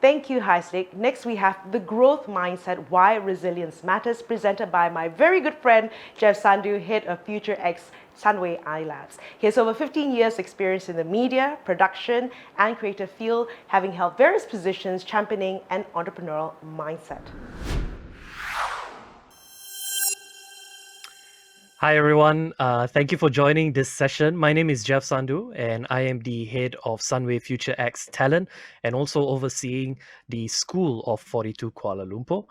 Thank you, Heislik. Next, we have The Growth Mindset Why Resilience Matters, presented by my very good friend, Jeff Sandhu, head of Future X Sunway iLabs. He has over 15 years' experience in the media, production, and creative field, having held various positions championing an entrepreneurial mindset. Hi, everyone. Thank you for joining this session. My name is Jeff Sandhu, and I am the head of Sunway Future X Talent and also overseeing the School of 42 Kuala Lumpur.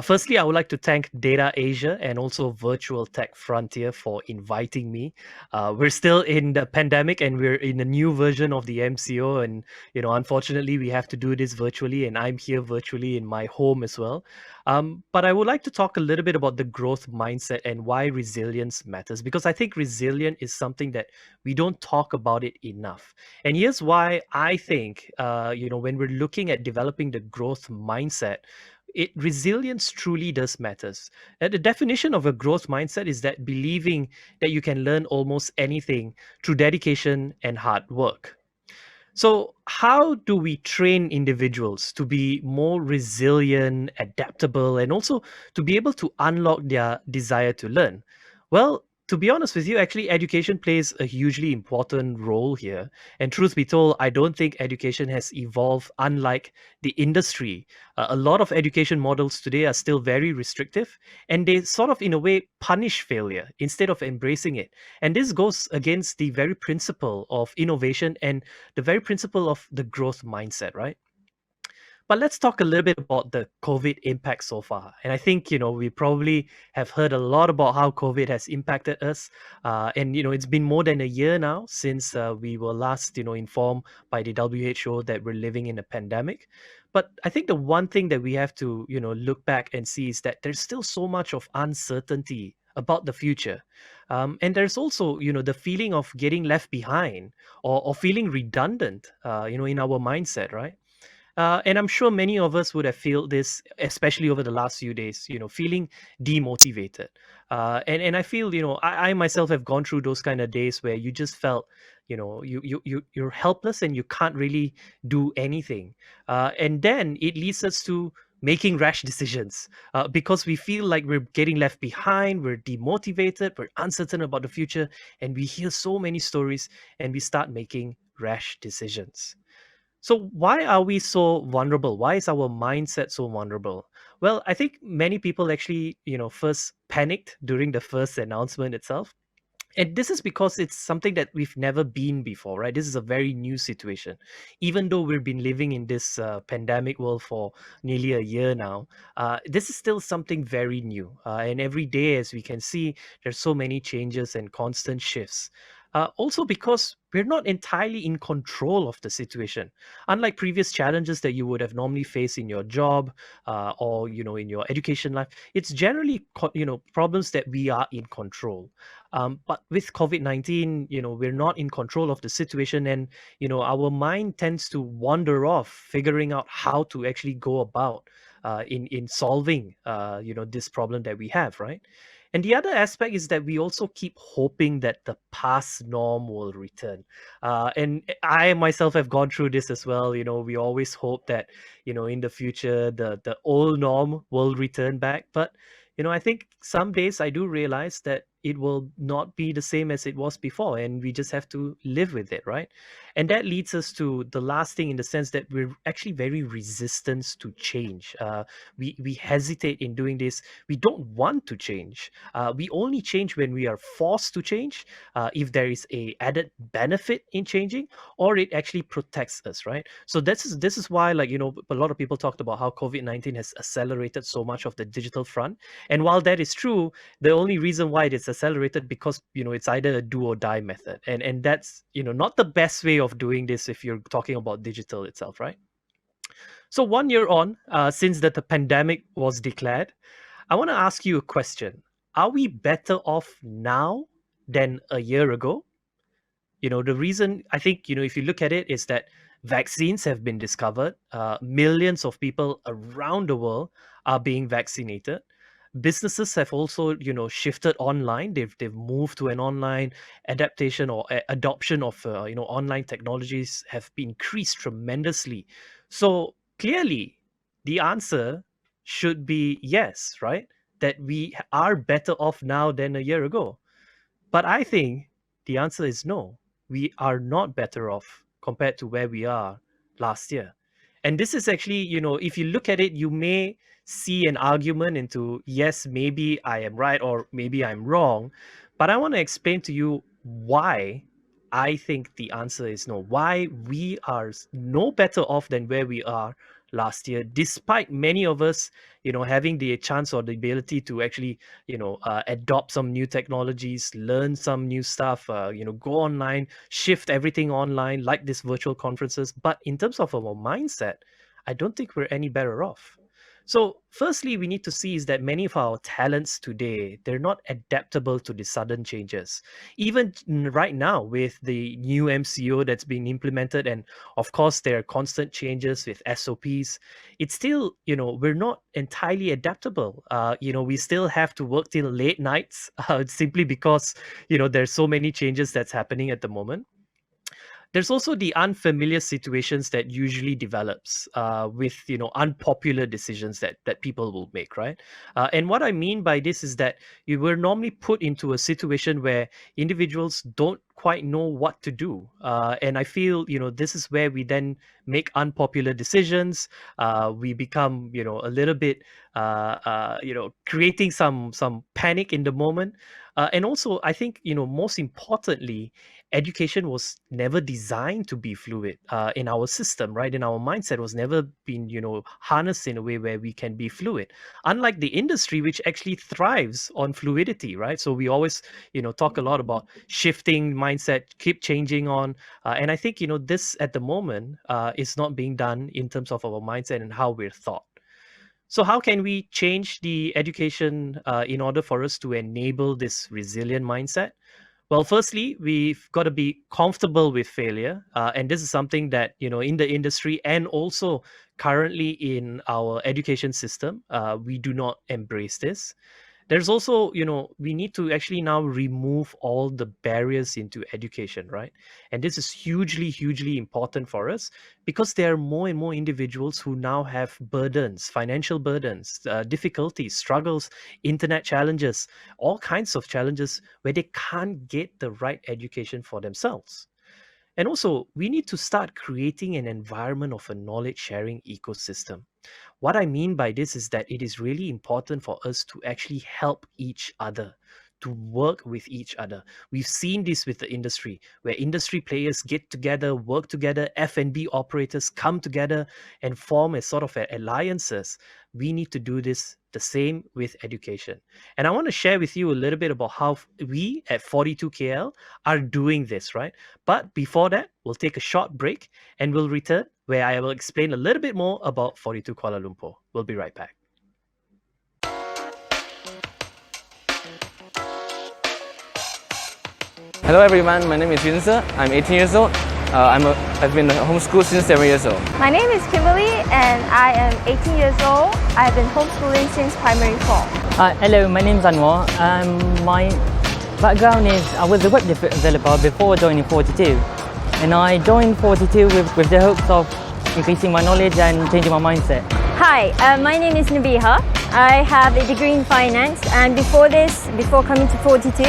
Firstly, I would like to thank Data Asia and also Virtual Tech Frontier for inviting me. We're still in the pandemic and we're in a new version of the MCO. And, unfortunately, we have to do this virtually, and I'm here virtually in my home as well. But I would like to talk a little bit about the growth mindset and why resilience matters, because I think resilience is something that we don't talk about it enough. And here's why I think, when we're looking at developing the growth mindset, resilience truly does matters. And the definition of a growth mindset is that believing that you can learn almost anything through dedication and hard work. So, how do we train individuals to be more resilient, adaptable, and also to be able to unlock their desire to learn? Well, to be honest with you, actually, education plays a hugely important role here. And truth be told, I don't think education has evolved unlike the industry. A lot of education models today are still very restrictive, and they sort of, in a way, punish failure instead of embracing it. And this goes against the very principle of innovation and the very principle of the growth mindset, right? But let's talk a little bit about the COVID impact so far. And I think, we probably have heard a lot about how COVID has impacted us. And it's been more than a year now since we were last, informed by the WHO that we're living in a pandemic. But I think the one thing that we have to, look back and see is that there's still so much of uncertainty about the future. And there's also, the feeling of getting left behind or feeling redundant, in our mindset, right? And I'm sure many of us would have felt this, especially over the last few days, feeling demotivated. And I feel, I myself have gone through those kind of days where you just felt, you're helpless and you can't really do anything. And then it leads us to making rash decisions because we feel like we're getting left behind, we're demotivated, we're uncertain about the future, and we hear so many stories and we start making rash decisions. So why are we so vulnerable? Why is our mindset so vulnerable? Well, I think many people actually, first panicked during the first announcement itself. And this is because it's something that we've never been before, right? This is a very new situation. Even though we've been living in this pandemic world for nearly a year now, this is still something very new. And every day, as we can see, there's so many changes and constant shifts. Also, because we're not entirely in control of the situation. Unlike previous challenges that you would have normally faced in your job or in your education life, it's generally problems that we are in control. But with COVID-19, we're not in control of the situation, and our mind tends to wander off, figuring out how to actually go about in solving this problem that we have, right? And the other aspect is that we also keep hoping that the past norm will return. And I myself have gone through this as well. We always hope that, in the future, the old norm will return back. But, I think some days I do realize that it will not be the same as it was before. And we just have to live with it, right? And that leads us to the last thing in the sense that we're actually very resistant to change. We hesitate in doing this. We don't want to change. We only change when we are forced to change, if there is a added benefit in changing, or it actually protects us, right? So this is why, like, a lot of people talked about how COVID-19 has accelerated so much of the digital front. And while that is true, the only reason why it is accelerated because it's either a do or die method, and that's not the best way of doing this if you're talking about digital itself, right? So 1 year on, since that the pandemic was declared, I want to ask you a question. Are we better off now than a year ago? The reason I think, if you look at it, is that vaccines have been discovered. Millions of people around the world are being vaccinated. Businesses have also, shifted online. They've moved to an online adaptation or adoption of, online technologies have been increased tremendously. So Clearly, the answer should be yes, right? That we are better off now than a year ago. But I think the answer is no. We are not better off compared to where we are last year. And this is actually, if you look at it, you may see an argument into yes, maybe I am right or maybe I'm wrong. But I want to explain to you why I think the answer is no. Why we are no better off than where we are last year, despite many of us, having the chance or the ability to actually adopt some new technologies, learn some new stuff, go online, shift everything online like this virtual conferences. But in terms of our mindset, I don't think we're any better off. So firstly, we need to see is that many of our talents today, they're not adaptable to the sudden changes. Even right now with the new MCO that's been implemented, and of course there are constant changes with SOPs, it's still, we're not entirely adaptable. We still have to work till late nights simply because, there's so many changes that's happening at the moment. There's also the unfamiliar situations that usually develops with unpopular decisions that people will make, right? And what I mean by this is that you were normally put into a situation where individuals don't quite know what to do, and I feel this is where we then make unpopular decisions. We become a little bit creating some panic in the moment. And also I think most importantly, education was never designed to be fluid in our system, right? In our mindset was never been harnessed in a way where we can be fluid, unlike the industry which actually thrives on fluidity, right? So we always talk a lot about shifting mindset, keep changing on, and I think this at the moment is not being done in terms of our mindset and how we're thought. So how can we change the education in order for us to enable this resilient mindset? Well, firstly, we've got to be comfortable with failure. And this is something that, in the industry and also currently in our education system, we do not embrace this. There's also, we need to actually now remove all the barriers into education, right? And this is hugely, hugely important for us because there are more and more individuals who now have burdens, financial burdens, difficulties, struggles, internet challenges, all kinds of challenges where they can't get the right education for themselves. And also, we need to start creating an environment of a knowledge sharing ecosystem. What I mean by this is that it is really important for us to actually help each other, to work with each other. We've seen this with the industry, where industry players get together, work together, F&B operators come together and form a sort of alliances. We need to do this the same with education. And I want to share with you a little bit about how we at 42KL are doing this, right? But before that, we'll take a short break and we'll return where I will explain a little bit more about 42 Kuala Lumpur. We'll be right back. Hello everyone, my name is Yunse. I'm 18 years old. I've been homeschooled since 7 years old. My name is Kimberly and I am 18 years old. I've been homeschooling since primary 4. Hello, my name is Anwar. My background is I was a web developer before joining 42. And I joined 42 with the hopes of increasing my knowledge and changing my mindset. Hi, my name is Nabiha. I have a degree in finance and before coming to 42,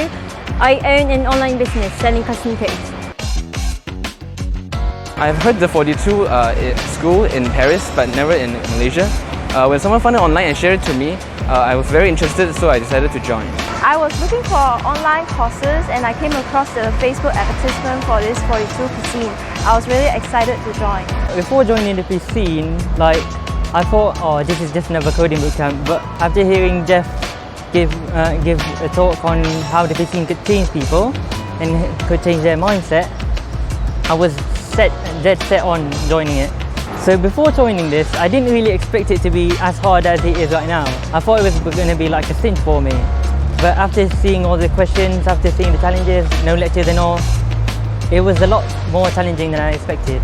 I own an online business selling custom codes. I've heard the 42 school in Paris but never in Malaysia. When someone found it online and shared it to me, I was very interested, so I decided to join. I was looking for online courses and I came across the Facebook advertisement for this 42 cuisine. I was really excited to join. Before joining the cuisine, I thought, oh, this is just another coding bootcamp. But after hearing Jeff give a talk on how the cuisine could change people and could change their mindset, I was dead set on joining it. So before joining this, I didn't really expect it to be as hard as it is right now. I thought it was going to be like a cinch for me. But after seeing all the questions, after seeing the challenges, no lectures and all, it was a lot more challenging than I expected.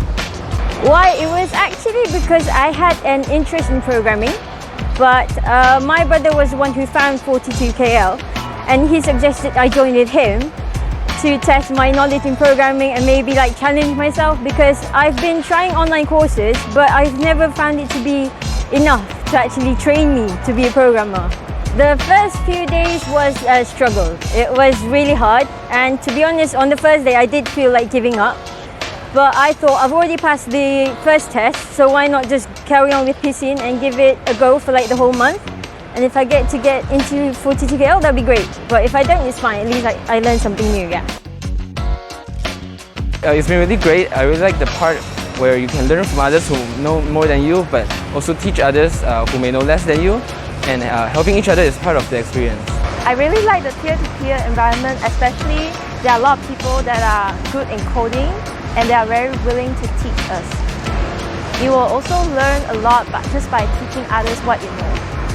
Why? It was actually because I had an interest in programming, but my brother was the one who found 42KL and he suggested I join with him to test my knowledge in programming and maybe like challenge myself, because I've been trying online courses but I've never found it to be enough to actually train me to be a programmer. The first few days was a struggle. It was really hard, and to be honest, on the first day I did feel like giving up. But I thought I've already passed the first test, so why not just carry on with pissing and give it a go for like the whole month? And if I get into 42KL, that'd be great. But if I don't, it's fine. At least I learned something new, yeah. It's been really great. I really like the part where you can learn from others who know more than you, but also teach others who may know less than you. And helping each other is part of the experience. I really like the peer-to-peer environment, especially there are a lot of people that are good in coding and they are very willing to teach us. You will also learn a lot just by teaching others what you know.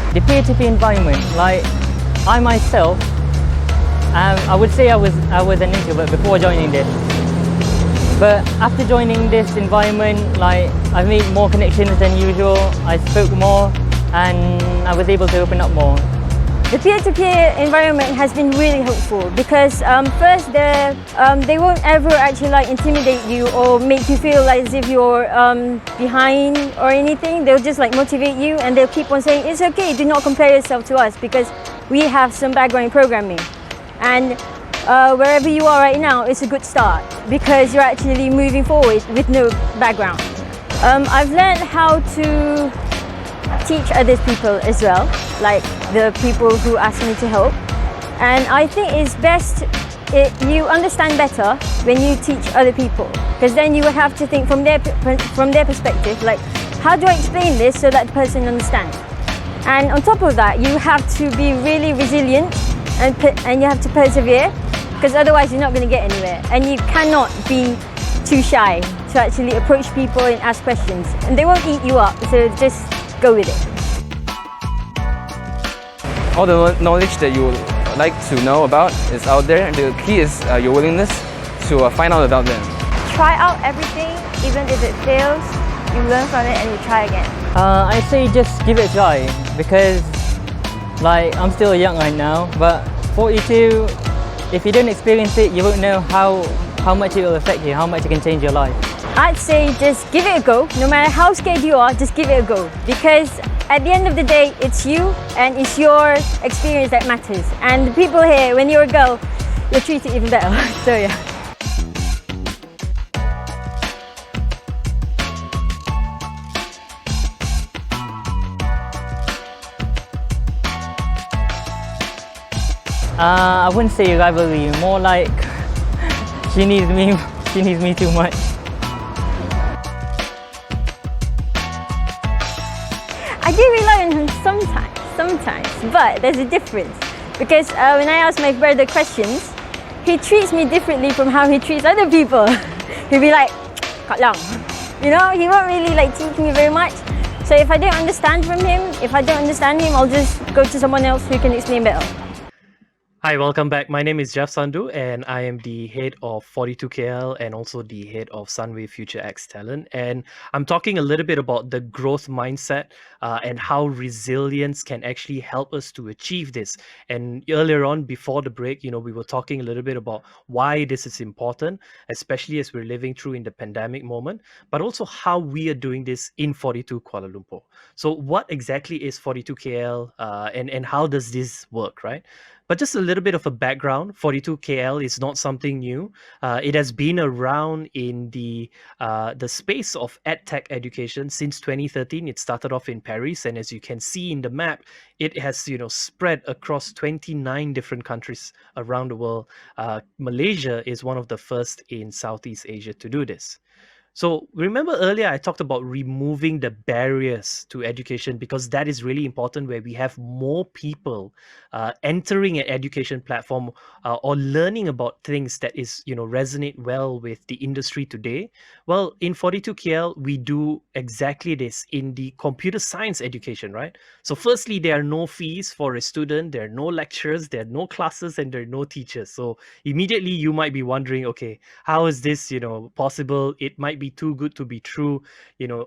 The peer-to-peer environment, like I myself, I would say I was an introvert before joining this. But after joining this environment, like I've made more connections than usual. I spoke more, and I was able to open up more. The peer-to-peer environment has been really helpful because first they won't ever actually like intimidate you or make you feel like as if you're behind or anything. They'll just like motivate you, and they'll keep on saying it's okay, do not compare yourself to us because we have some background in programming. And wherever you are right now, it's a good start because you're actually moving forward with no background. I've learned how to teach other people as well, like the people who ask me to help. And I think it's best you understand better when you teach other people, because then you will have to think from their perspective, like how do I explain this so that the person understands. And on top of that, you have to be really resilient and you have to persevere, because otherwise you're not going to get anywhere. And you cannot be too shy to actually approach people and ask questions, and they won't eat you up, so just go with it. All the knowledge that you would like to know about is out there. The key is your willingness to find out about them. Try out everything, even if it fails, you learn from it and you try again. I say just give it a try, because like I'm still young right now, but 42, if you don't experience it, you won't know how much it will affect you, how much it can change your life. I'd say just give it a go. No matter how scared you are, just give it a go. Because at the end of the day, it's you and it's your experience that matters. And the people here, when you're a girl, you're treated even better. So yeah. I wouldn't say rivalry, more like she needs me too much. I do rely on him sometimes, but there's a difference. Because when I ask my brother questions, he treats me differently from how he treats other people. He'll be like, kat lang. You know, he won't really like teach me very much. So if I don't understand from him, I'll just go to someone else who can explain better. Hi, welcome back. My name is Jeff Sandhu, and I am the head of 42KL and also the head of Sunway Future X Talent. And I'm talking a little bit about the growth mindset and how resilience can actually help us to achieve this. And earlier on, before the break, we were talking a little bit about why this is important, especially as we're living through in the pandemic moment, but also how we are doing this in 42 Kuala Lumpur. So what exactly is 42KL and how does this work, right? But just a little bit of a background, 42KL is not something new. It has been around in the space of edtech education since 2013. It started off in Paris, and as you can see in the map, it has spread across 29 different countries around the world. Malaysia is one of the first in Southeast Asia to do this. So remember earlier I talked about removing the barriers to education, because that is really important, where we have more people entering an education platform or learning about things that is resonate well with the industry today. Well, in 42KL we do exactly this in the computer science education, right? So firstly, there are no fees for a student, there are no lectures, there are no classes, and there are no teachers. So immediately you might be wondering, okay, how is this possible? It might be be too good to be true.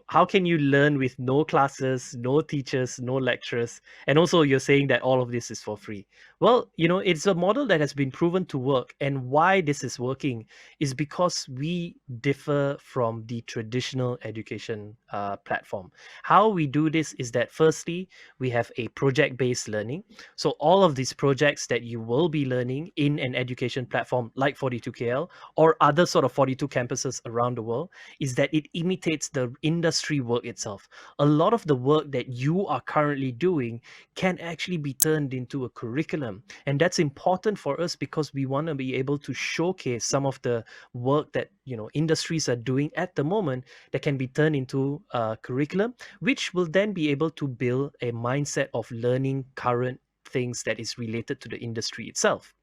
How can you learn with no classes, no teachers, no lecturers? And also you're saying that all of this is for free. Well, it's a model that has been proven to work. And why this is working is because we differ from the traditional education platform. How we do this is that firstly, we have a project-based learning. So all of these projects that you will be learning in an education platform like 42KL or other sort of 42 campuses around the world is that it imitates the industry work itself. A lot of the work that you are currently doing can actually be turned into a curriculum. And that's important for us because we want to be able to showcase some of the work that industries are doing at the moment that can be turned into a curriculum, which will then be able to build a mindset of learning current things that is related to the industry itself.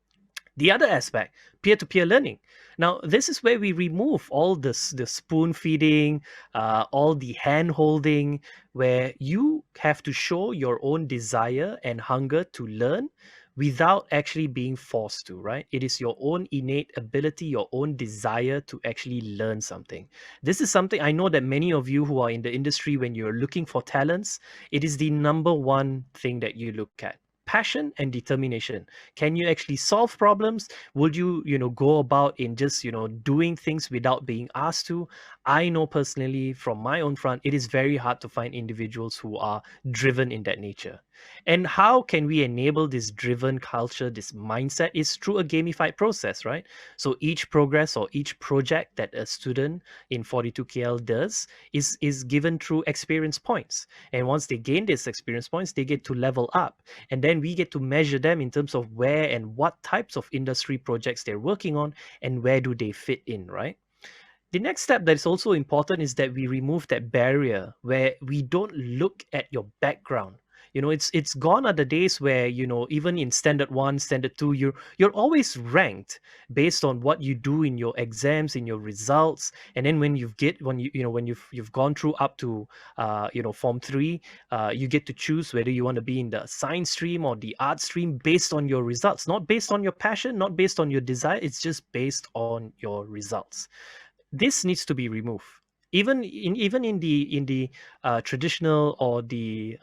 The other aspect, peer-to-peer learning. Now, this is where we remove all the spoon feeding, all the hand holding, where you have to show your own desire and hunger to learn without actually being forced to, right? It is your own innate ability, your own desire to actually learn something. This is something I know that many of you who are in the industry, when you're looking for talents, it is the number one thing that you look at. Passion and determination. Can you actually solve problems? Would you go about in just doing things without being asked to? I know personally from my own front, it is very hard to find individuals who are driven in that nature. And how can we enable this driven culture, this mindset, is through a gamified process, right? So each progress or each project that a student in 42KL does is given through experience points. And once they gain these experience points, they get to level up. And then we get to measure them in terms of where and what types of industry projects they're working on and where do they fit in, right? The next step that is also important is that we remove that barrier where we don't look at your background. It's gone are the days where even in standard 1, standard 2, you're always ranked based on what you do in your exams, in your results. And then when you've gone through up to form 3, you get to choose whether you want to be in the science stream or the art stream based on your results, not based on your passion, not based on your desire. It's just based on your results. This needs to be removed. Even in the traditional or the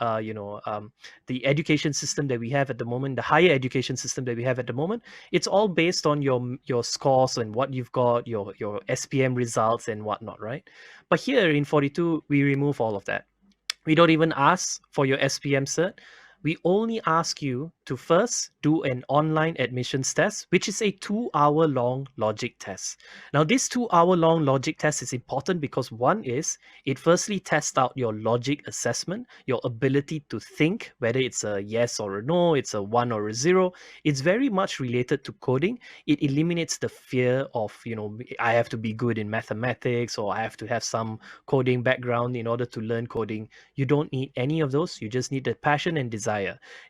education system that we have at the moment, the higher education system that we have at the moment, it's all based on your scores and what you've got, your SPM results and whatnot, right? But here in 42, we remove all of that. We don't even ask for your SPM cert. We only ask you to first do an online admissions test, which is a 2-hour-long logic test. Now, this 2-hour-long logic test is important because one is it firstly tests out your logic assessment, your ability to think, whether it's a yes or a no, it's a 1 or a 0. It's very much related to coding. It eliminates the fear of, I have to be good in mathematics or I have to have some coding background in order to learn coding. You don't need any of those. You just need the passion and desire.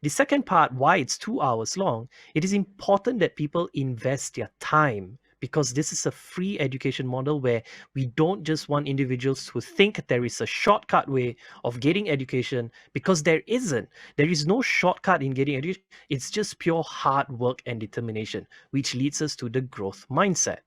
The second part, why it's 2 hours long, it is important that people invest their time because this is a free education model where we don't just want individuals who think there is a shortcut way of getting education, because there isn't. There is no shortcut in getting education. It's just pure hard work and determination, which leads us to the growth mindset.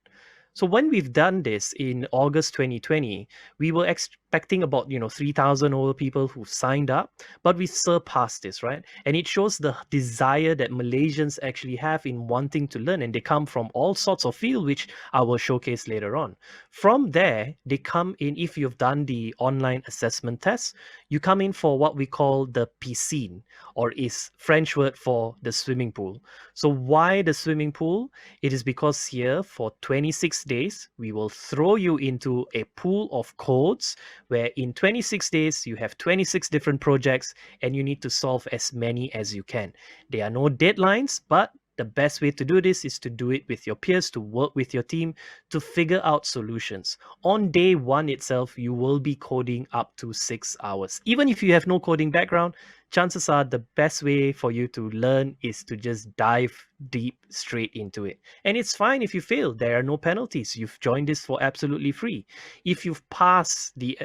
So when we've done this in August 2020, we were expecting about 3,000 over people who signed up, but we surpassed this, right? And it shows the desire that Malaysians actually have in wanting to learn, and they come from all sorts of fields, which I will showcase later on. From there, they come in. If you've done the online assessment test, you come in for what we call the piscine, or is French word for the swimming pool. So why the swimming pool? It is because here for 26 days, we will throw you into a pool of codes where in 26 days, you have 26 different projects and you need to solve as many as you can. There are no deadlines, but the best way to do this is to do it with your peers, to work with your team, to figure out solutions. On day 1 itself, you will be coding up to 6 hours. Even if you have no coding background, chances are the best way for you to learn is to just dive deep straight into it. And it's fine if you fail. There are no penalties. You've joined this for absolutely free. If you've passed the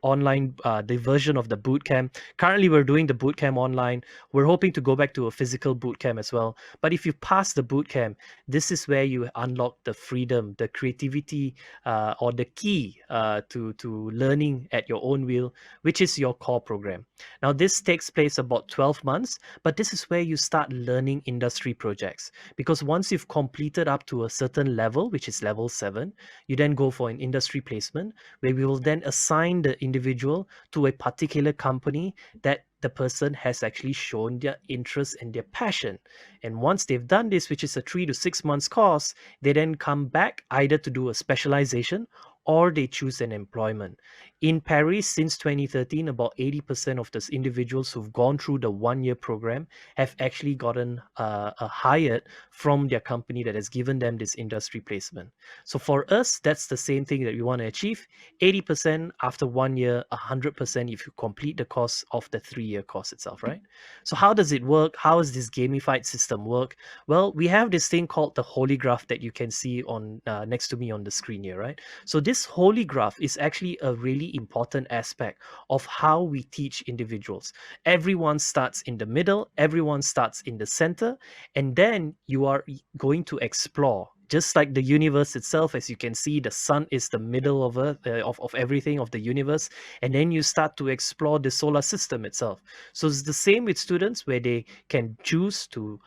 online the version of the bootcamp, currently we're doing the bootcamp online. We're hoping to go back to a physical bootcamp as well. But if you pass the bootcamp, this is where you unlock the freedom, the creativity, or the key to learning at your own will, which is your core program. Now, this takes place about 12 months, but this is where you start learning industry projects. Because once you've completed up to a certain level, which is level 7, you then go for an industry placement where we will then assign the individual to a particular company that the person has actually shown their interest and their passion. And once they've done this, which is a 3 to 6 months course, they then come back either to do a specialization or they choose an employment. In Paris, since 2013, about 80% of those individuals who've gone through the 1-year program have actually gotten hired from their company that has given them this industry placement. So for us, that's the same thing that we want to achieve. 80% after 1 year, 100% if you complete the course of the 3-year course itself, right? So how does it work? How does this gamified system work? Well, we have this thing called the Holy Graph that you can see on next to me on the screen here, right? So this Holy Graph is actually a really important aspect of how we teach individuals. Everyone starts in the middle, everyone starts in the center, and then you are going to explore. Just like the universe itself, as you can see, the sun is the middle of Earth, of everything, of the universe, and then you start to explore the solar system itself. So it's the same with students, where they can choose to,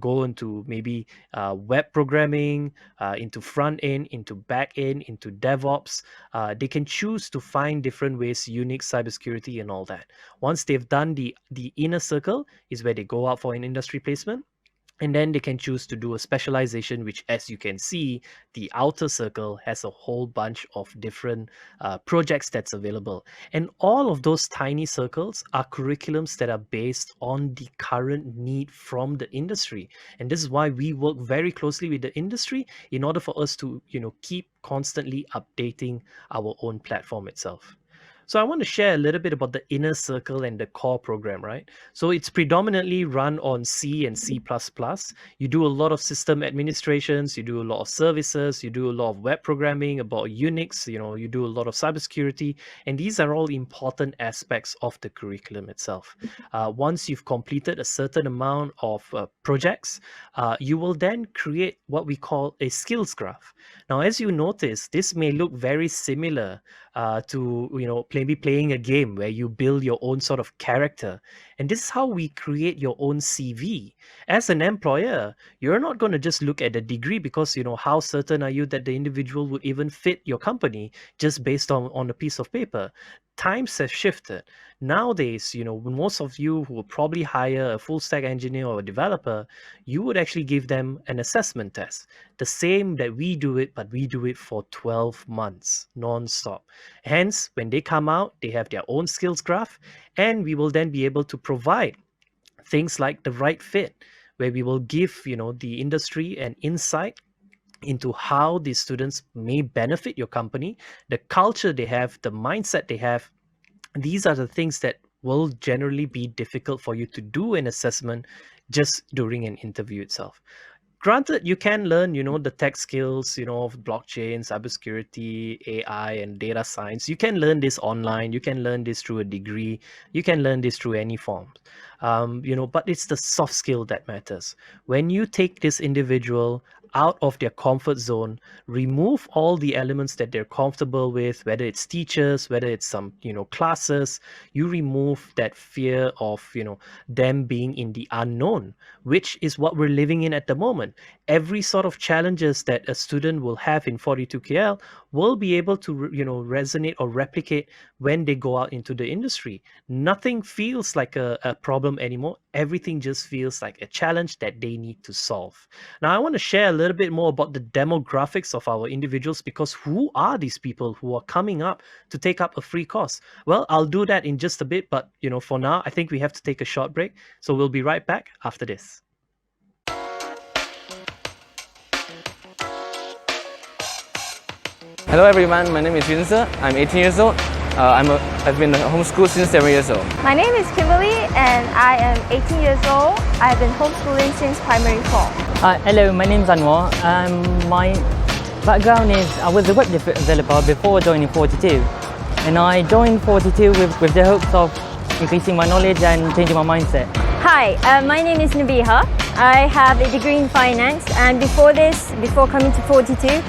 go into maybe web programming, into front end, into back end, into DevOps. They can choose to find different ways, Unix, cybersecurity, and all that. Once they've done the inner circle, is where they go out for an industry placement. And then they can choose to do a specialization, which, as you can see, the outer circle has a whole bunch of different projects that's available. And all of those tiny circles are curriculums that are based on the current need from the industry. And this is why we work very closely with the industry in order for us to, keep constantly updating our own platform itself. So I want to share a little bit about the inner circle and the core program, right? So it's predominantly run on C and C++. You do a lot of system administrations, you do a lot of services, you do a lot of web programming about Unix, you do a lot of cybersecurity, and these are all important aspects of the curriculum itself. Once you've completed a certain amount of projects, you will then create what we call a skills graph. Now, as you notice, this may look very similar to maybe playing a game where you build your own sort of character. And this is how we create your own CV. As an employer, you're not going to just look at the degree because how certain are you that the individual would even fit your company just based on a piece of paper. Times have shifted. Nowadays, most of you who will probably hire a full stack engineer or a developer, you would actually give them an assessment test. The same that we do it, but we do it for 12 months non-stop. Hence, when they come out, they have their own skills graph, and we will then be able to provide things like the right fit, where we will give the industry an insight into how these students may benefit your company, the culture they have, the mindset they have. These are the things that will generally be difficult for you to do an assessment just during an interview itself. Granted, you can learn, the tech skills, of blockchain, cybersecurity, AI, and data science. You can learn this online. You can learn this through a degree. You can learn this through any form. But it's the soft skill that matters. When you take this individual out of their comfort zone, remove all the elements that they're comfortable with, whether it's teachers, whether it's some, classes, you remove that fear of, them being in the unknown, which is what we're living in at the moment. Every sort of challenges that a student will have in 42KL will be able to, resonate or replicate when they go out into the industry. Nothing feels like a problem anymore. Everything just feels like a challenge that they need to solve. Now, I want to share a little bit more about the demographics of our individuals, because who are these people who are coming up to take up a free course? Well, I'll do that in just a bit, but for now, I think we have to take a short break. So we'll be right back after this. Hello everyone, my name is Yunse. I'm 18 years old. I've been homeschooled since 7 years old. My name is Kimberly and I am 18 years old. I have been homeschooling since primary 4. Hello, my name is Anwar. My background is I was a web developer before joining 42, and I joined 42 with the hopes of increasing my knowledge and changing my mindset. Hi, my name is Nabiha. I have a degree in finance, and before coming to 42,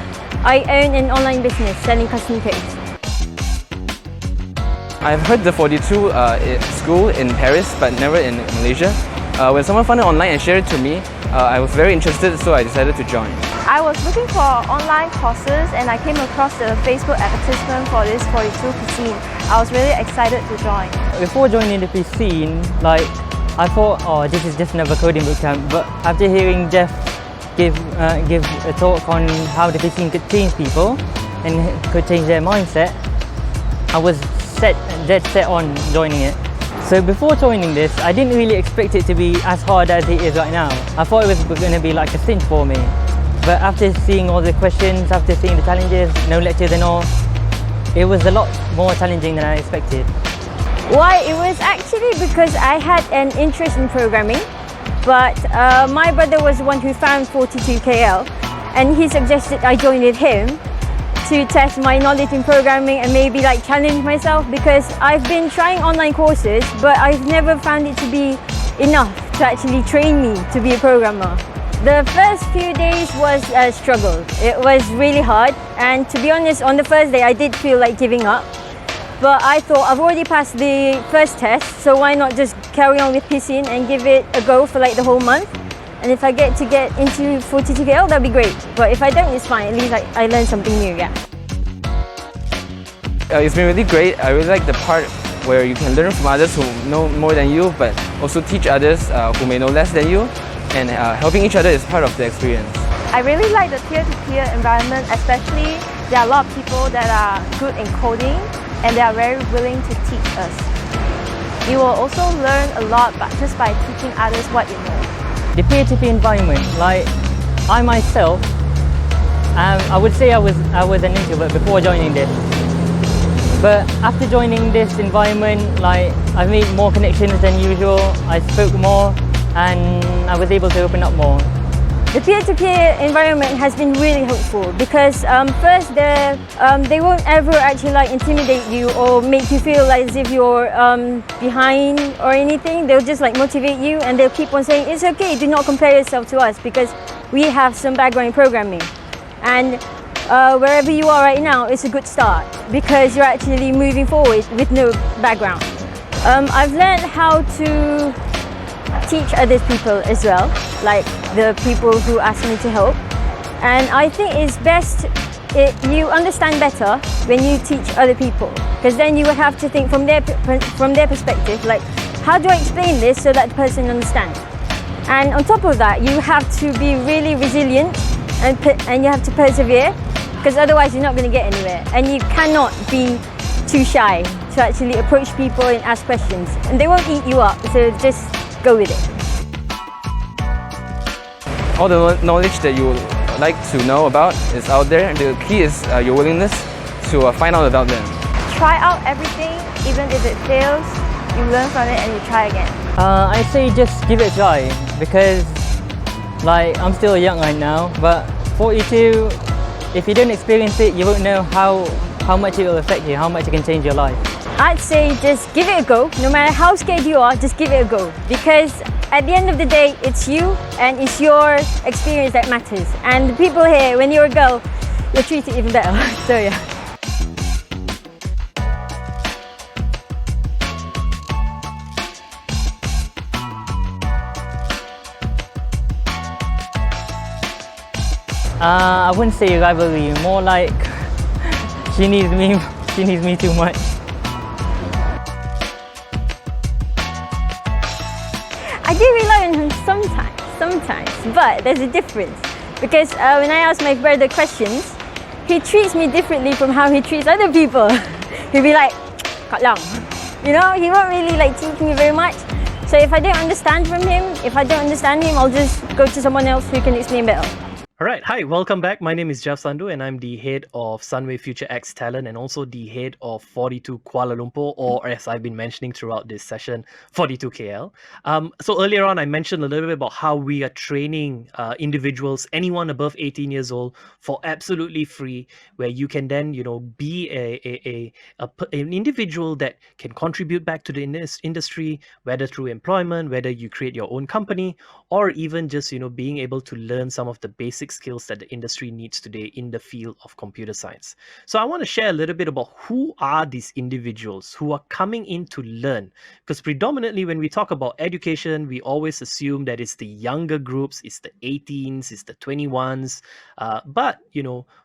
I own an online business selling custom codes. I've heard the 42 school in Paris, but never in Malaysia. When someone found it online and shared it to me, I was very interested, so I decided to join. I was looking for online courses and I came across the Facebook advertisement for this 42 cuisine. I was really excited to join. Before joining the cuisine, I thought, oh, this is just another coding bootcamp. But after hearing Jeff give a talk on how the cuisine could change people and could change their mindset, I was dead set on joining it. So before joining this, I didn't really expect it to be as hard as it is right now. I thought it was going to be like a cinch for me. But after seeing all the questions, after seeing the challenges, no lectures and all, it was a lot more challenging than I expected. Why? It was actually because I had an interest in programming, but my brother was the one who found 42KL, and he suggested I join with him to test my knowledge in programming and maybe challenge myself, because I've been trying online courses, but I've never found it to be enough to actually train me to be a programmer. The first few days was a struggle. It was really hard, and to be honest, on the first day I did feel like giving up. But I thought I've already passed the first test, so why not just carry on with Piscine and give it a go for the whole month? And if I get into 42KL, that'd be great. But if I don't, it's fine. At least I learned something new, yeah. It's been really great. I really like the part where you can learn from others who know more than you, but also teach others who may know less than you. And helping each other is part of the experience. I really like the peer-to-peer environment, especially there are a lot of people that are good in coding and they are very willing to teach us. You will also learn a lot just by teaching others what you know. The peer-to-peer environment, I myself, I would say I was an introvert before joining this. But after joining this environment, I made more connections than usual. I spoke more, and I was able to open up more. The peer-to-peer environment has been really helpful because first, they won't ever actually intimidate you or make you feel as if you're behind or anything. They'll just motivate you, and they'll keep on saying, it's okay, do not compare yourself to us because we have some background in programming. And wherever you are right now, it's a good start because you're actually moving forward with no background. I've learned how to teach other people as well, like the people who ask me to help. And I think it's best you understand better when you teach other people, because then you will have to think from their perspective, how do I explain this so that the person understands? And on top of that, you have to be really resilient and you have to persevere, because otherwise you're not going to get anywhere. And you cannot be too shy to actually approach people and ask questions, and they won't eat you up, so just go with it. All the knowledge that you would like to know about is out there. The key is your willingness to find out about them. Try out everything, even if it fails, you learn from it and you try again. I say just give it a try, because I'm still young right now, but 42, if you don't experience it, you won't know how much it will affect you, how much it can change your life. I'd say just give it a go. No matter how scared you are, just give it a go. Because at the end of the day, it's you and it's your experience that matters. And the people here, when you're a girl, you're treated even better. So yeah. I wouldn't say rivalry, more like she needs me too much. I do rely on him sometimes, but there's a difference. Because when I ask my brother questions, he treats me differently from how he treats other people. He'll be like, kat lang. You know, he won't really teach me very much. So if I don't understand from him, I'll just go to someone else who can explain better. All right. Hi, welcome back. My name is Jeff Sandhu, and I'm the head of Sunway Future X Talent and also the head of 42 Kuala Lumpur, or as I've been mentioning throughout this session, 42 KL. So earlier on, I mentioned a little bit about how we are training individuals, anyone above 18 years old, for absolutely free, where you can then, be an individual that can contribute back to the industry, whether through employment, whether you create your own company, or even just being able to learn some of the basic skills that the industry needs today in the field of computer science. So I want to share a little bit about who are these individuals who are coming in to learn, because predominantly when we talk about education, we always assume that it's the younger groups, it's the 18s, it's the 21s, but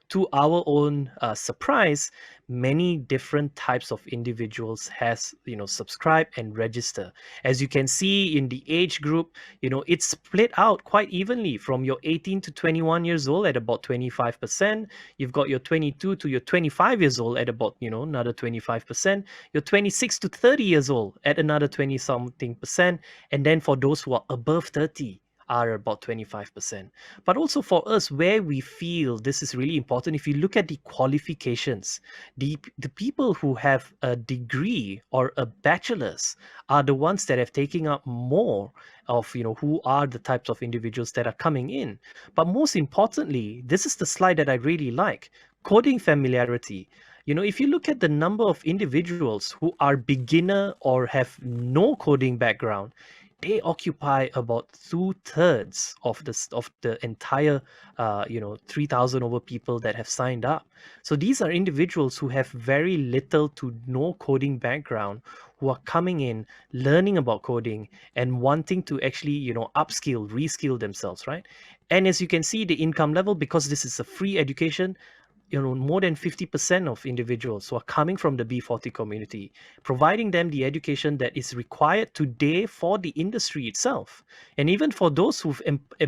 to our own surprise, many different types of individuals has subscribe and register. As you can see in the age group, it's split out quite evenly from your 18 to 21 years old at about 25%. You've got your 22 to your 25 years old at about another 25%. Your 26 to 30 years old at another 20 something percent, and then for those who are above 30 are about 25%. But also for us, where we feel this is really important, if you look at the qualifications, the people who have a degree or a bachelor's are the ones that have taken up more of who are the types of individuals that are coming in. But most importantly, this is the slide that I really like: coding familiarity. If you look at the number of individuals who are beginner or have no coding background, they occupy about 2/3 of the entire 3,000 over people that have signed up. So these are individuals who have very little to no coding background, who are coming in, learning about coding, and wanting to actually upskill, reskill themselves, right? And as you can see, the income level, because this is a free education, more than 50% of individuals who are coming from the B40 community, providing them the education that is required today for the industry itself. And even for those who've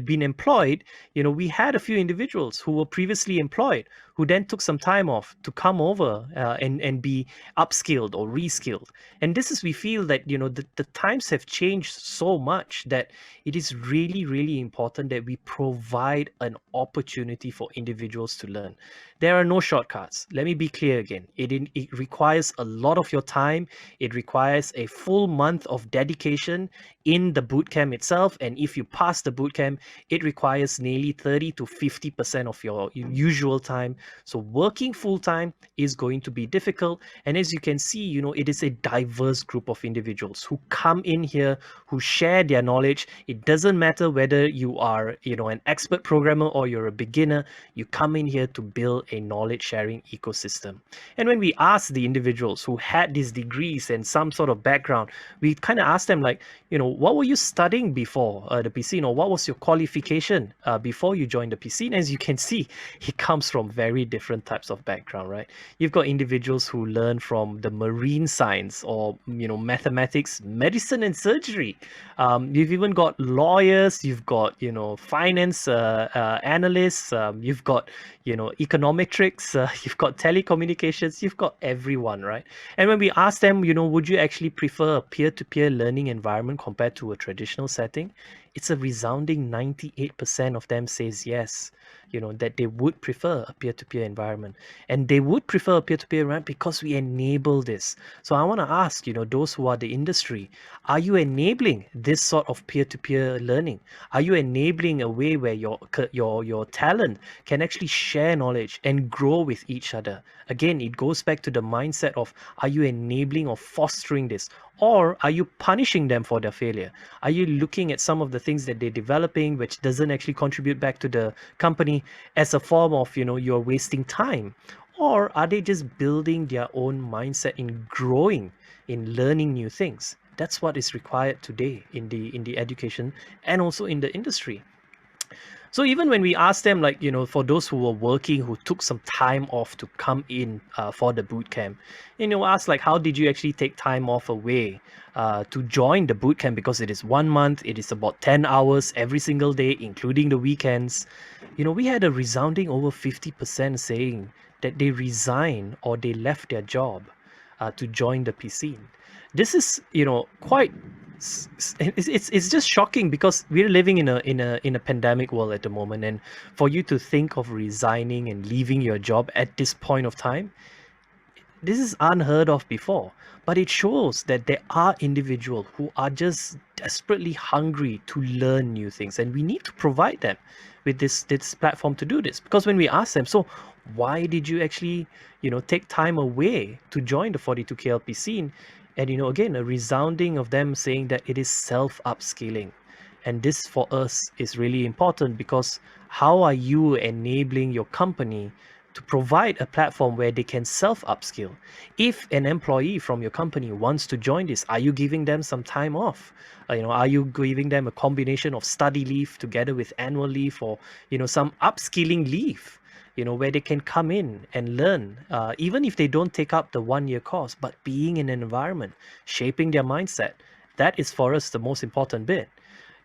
been employed, we had a few individuals who were previously employed who then took some time off to come over and be upskilled or reskilled. And this is, we feel that, the times have changed so much that it is really, really important that we provide an opportunity for individuals to learn. There are no shortcuts. Let me be clear again. It requires a lot of your time. It requires a full month of dedication in the bootcamp itself. And if you pass the bootcamp, it requires nearly 30 to 50% of your usual time. So working full time is going to be difficult. And as you can see, it is a diverse group of individuals who come in here, who share their knowledge. It doesn't matter whether you are, an expert programmer or you're a beginner. You come in here to build a knowledge sharing ecosystem. And when we ask the individuals who had these degrees and some sort of background, we kind of ask them like, what were you studying before the PC? What was your qualification before you joined the PC? And as you can see, it comes from very different types of background, right? You've got individuals who learn from the marine science or, mathematics, medicine and surgery. You've even got lawyers, you've got, finance analysts, you've got, econometrics, you've got telecommunications, you've got everyone, right? And when we ask them, would you actually prefer a peer-to-peer learning environment compared to a traditional setting? It's a resounding 98% of them says yes, that they would prefer a peer-to-peer environment. And they would prefer a peer-to-peer environment because we enable this. So I want to ask, those who are the industry, are you enabling this sort of peer-to-peer learning? Are you enabling a way where your talent can actually share knowledge and grow with each other? Again, it goes back to the mindset of, are you enabling or fostering this? Or are you punishing them for their failure? Are you looking at some of the things that they're developing which doesn't actually contribute back to the company as a form of, you're wasting time? Or are they just building their own mindset in growing, in learning new things? That's what is required today in the education and also in the industry. So even when we ask them, like, for those who were working, who took some time off to come in for the boot camp, ask like, how did you actually take time off away to join the boot camp? Because it is 1 month, it is about 10 hours every single day, including the weekends. We had a resounding over 50% saying that they resigned or they left their job to join the PC. This is, quite it's just shocking because we're living in a pandemic world at the moment, and for you to think of resigning and leaving your job at this point of time, this is unheard of before. But it shows that there are individuals who are just desperately hungry to learn new things, and we need to provide them with this platform to do this. Because when we ask them, so why did you actually take time away to join the 42 KLP scene, and again, a resounding of them saying that it is self upskilling. And this for us is really important, because how are you enabling your company to provide a platform where they can self upskill? If an employee from your company wants to join this, are you giving them some time off? Are you giving them a combination of study leave together with annual leave, or some upskilling leave? Where they can come in and learn, even if they don't take up the 1 year course, but being in an environment, shaping their mindset. That is for us the most important bit.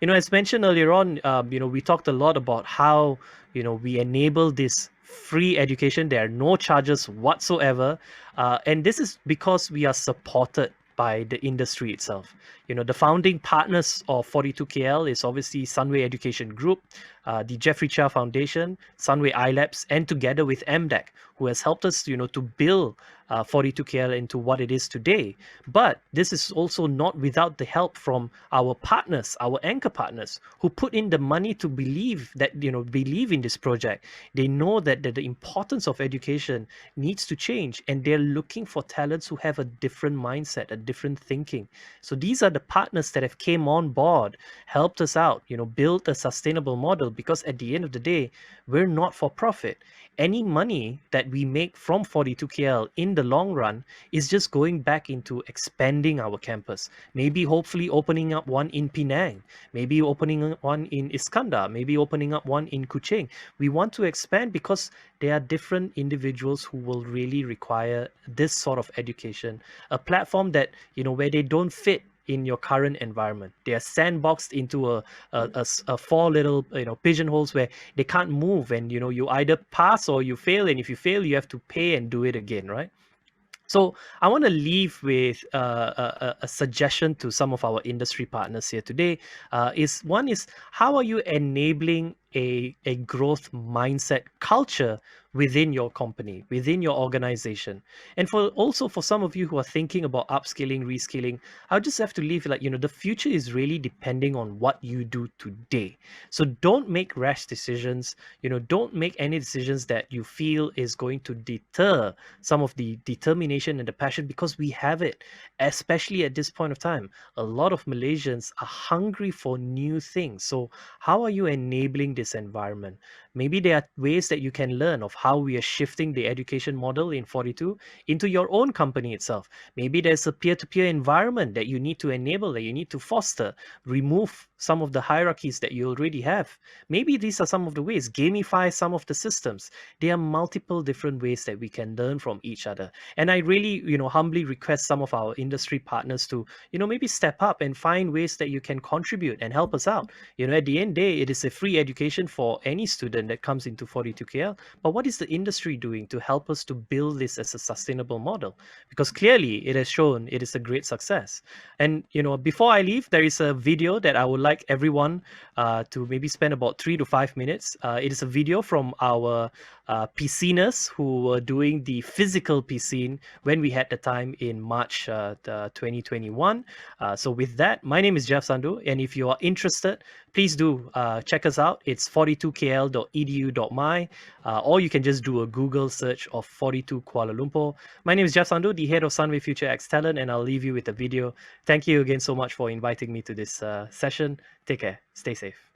As mentioned earlier on, we talked a lot about how, we enable this free education. There are no charges whatsoever. And this is because we are supported by the industry itself. The founding partners of 42KL is obviously Sunway Education Group, the Jeffrey Chia Foundation, Sunway iLabs, and together with MDEC, who has helped us, to build 42KL into what it is today. But this is also not without the help from our partners, our anchor partners, who put in the money to believe in this project. They know that the importance of education needs to change, and they're looking for talents who have a different mindset, a different thinking. So these are the partners that have came on board, helped us out, build a sustainable model, because at the end of the day, we're not for profit. Any money that we make from 42KL in the long run is just going back into expanding our campus. Maybe hopefully opening up one in Penang, maybe opening one in Iskandar, maybe opening up one in Kuching. We want to expand because there are different individuals who will really require this sort of education, a platform that, where they don't fit in your current environment. They are sandboxed into a four little pigeonholes where they can't move, and you either pass or you fail, and if you fail, you have to pay and do it again, right? So I want to leave with a suggestion to some of our industry partners here today. Is how are you enabling a growth mindset culture within your company, within your organization? And for some of you who are thinking about upskilling, reskilling, I'll just have to leave the future is really depending on what you do today. So don't make rash decisions. Don't make any decisions that you feel is going to deter some of the determination and the passion, because we have it, especially at this point of time. A lot of Malaysians are hungry for new things. So how are you enabling this environment? Maybe there are ways that you can learn of how we are shifting the education model in 42 into your own company itself. Maybe there's a peer-to-peer environment that you need to enable, that you need to foster, remove some of the hierarchies that you already have. Maybe these are some of the ways, gamify some of the systems. There are multiple different ways that we can learn from each other. And I really, humbly request some of our industry partners to, maybe step up and find ways that you can contribute and help us out. At the end of the day, it is a free education for any student that comes into 42KL. But what is the industry doing to help us to build this as a sustainable model? Because clearly it has shown it is a great success. And, before I leave, there is a video that I would like everyone to maybe spend about 3 to 5 minutes. It is a video from our PCners who were doing the physical PCing when we had the time in March 2021. So with that, my name is Jeff Sandhu, and if you are interested, please do check us out. It's 42kl.edu.my, or you can just do a Google search of 42 Kuala Lumpur. My name is Jeff Sandhu, the head of Sunway Future X Talent, and I'll leave you with the video. Thank you again so much for inviting me to this session. Take care. Stay safe.